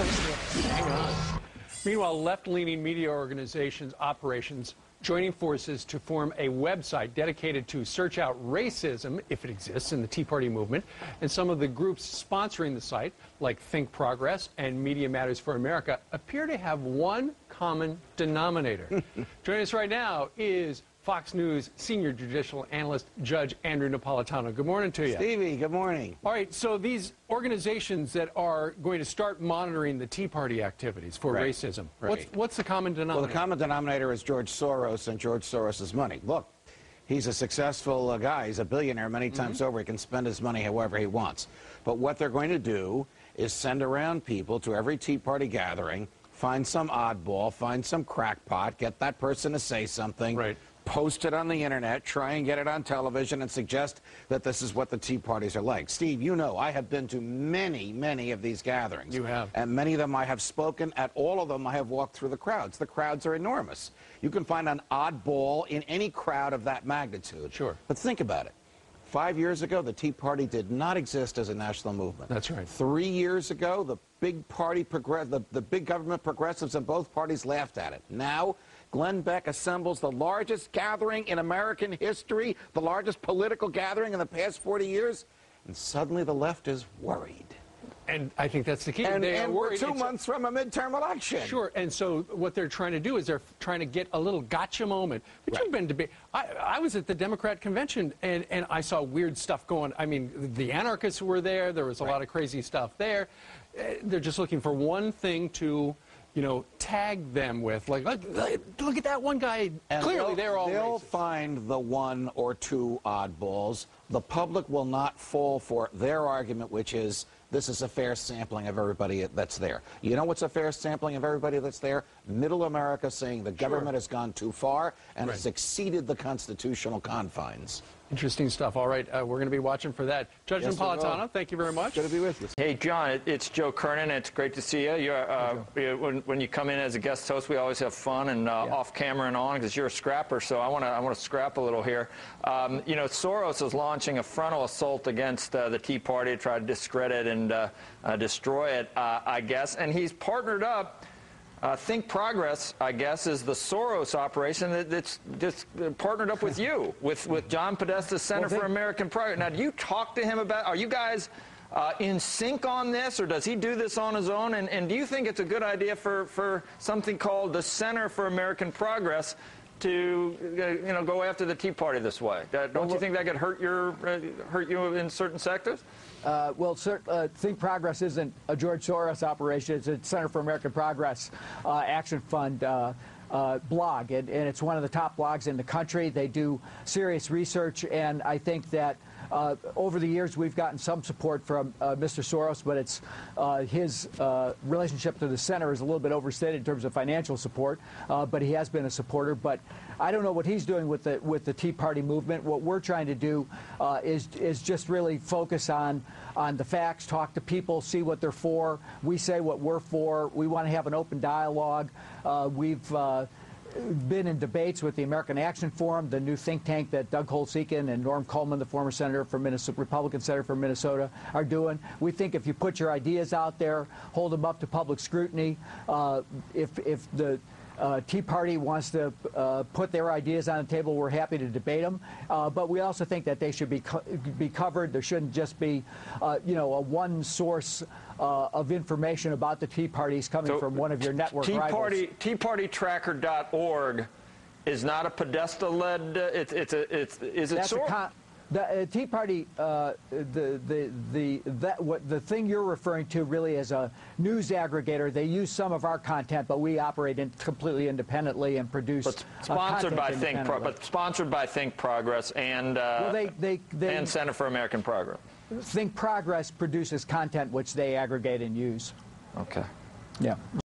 Hang on. Meanwhile, left-leaning media organizations' operations joining forces to form a website dedicated to search out racism, if it exists, in the Tea Party movement. And some of the groups sponsoring the site, like Think Progress and Media Matters for America, appear to have one common denominator. Joining us right now is Fox News senior judicial analyst, Judge Andrew Napolitano. Good morning to you. Stevie, good morning. All right, so these organizations that are going to start monitoring the Tea Party activities for racism, what's the common denominator? Well, the common denominator is George Soros and George Soros' money. Look, he's a successful guy. He's a billionaire many times over. He can spend his money however he wants. But what they're going to do is send around people to every Tea Party gathering, find some oddball, find some crackpot, get that person to say something, post it on the internet, try and get it on television, and suggest that this is what the Tea Parties are like. Steve, you know, I have been to many, many of these gatherings. You have. And many of them I have spoken. At all of them, I have walked through the crowds. The crowds are enormous. You can find an oddball in any crowd of that magnitude. Sure. But think about it. 5 years ago, the Tea Party did not exist as a national movement. That's right. 3 years ago, the big party, the big government progressives in both parties laughed at it. Now, Glenn Beck assembles the largest gathering in American history, the largest political gathering in the past 40 years, and suddenly the left is worried. And I think that's the key. And we're 2 months from a midterm election. Sure, and so what they're trying to do is they're trying to get a little gotcha moment. But you've been debating. I was at the Democrat convention, and I saw weird stuff going. I mean, the anarchists were there. There was a lot of crazy stuff there. They're just looking for one thing to, you know, tag them with. Like, look at that one guy. And clearly, they'll find the one or two oddballs. The public will not fall for their argument, which is, this is a fair sampling of everybody that's there. You know what's a fair sampling of everybody that's there? Middle America saying the government has gone too far and has exceeded the constitutional confines. Interesting stuff. All right, we're going to be watching for that. Judge Napolitano, thank you very much. Good to be with you. Hey, John, it's Joe Kernan. It's great to see you. When you come in as a guest host, we always have fun and off camera and on, because you're a scrapper. So I want to scrap a little here. You know, Soros is launching a frontal assault against the Tea Party to try to discredit and destroy it, I guess. And he's partnered up. Think Progress, I guess, is the Soros operation that's just partnered up with you, with John Podesta's Center for American Progress. Now, do you talk to him about, are you guys in sync on this, or does he do this on his own? And do you think it's a good idea for something called the Center for American Progress to go after the Tea Party this way? Don't you think that could hurt you in certain sectors? Think Progress isn't a George Soros operation. It's a Center for American Progress Action Fund blog, and it's one of the top blogs in the country. They do serious research, and I think that over the years we've gotten some support from Mr. Soros, but it's his relationship to the center is a little bit overstated in terms of financial support, but he has been a supporter. But I don't know what he's doing with the Tea Party movement. What we're trying to do is just really focus on the facts, talk to people, see what they're for. We say what we're for. We want to have an open dialogue. We've been in debates with the American Action Forum, the new think tank that Doug Holtz-Eakin and Norm Coleman, the former senator from Minnesota, Republican senator from Minnesota, are doing. We think if you put your ideas out there, hold them up to public scrutiny, if the Tea Party wants to put their ideas on the table, we're happy to debate them. But we also think that they should be covered. There shouldn't just be, a one source of information about the Tea Parties coming from one of your network rivals. TeaPartyTracker.org is not a Podesta-led. Is it sort? The Tea Party, the thing you're referring to really is a news aggregator. They use some of our content, but we operate completely independently and produce. But sponsored by Think Progress and and Center for American Progress. Think Progress produces content which they aggregate and use. Okay. Yeah.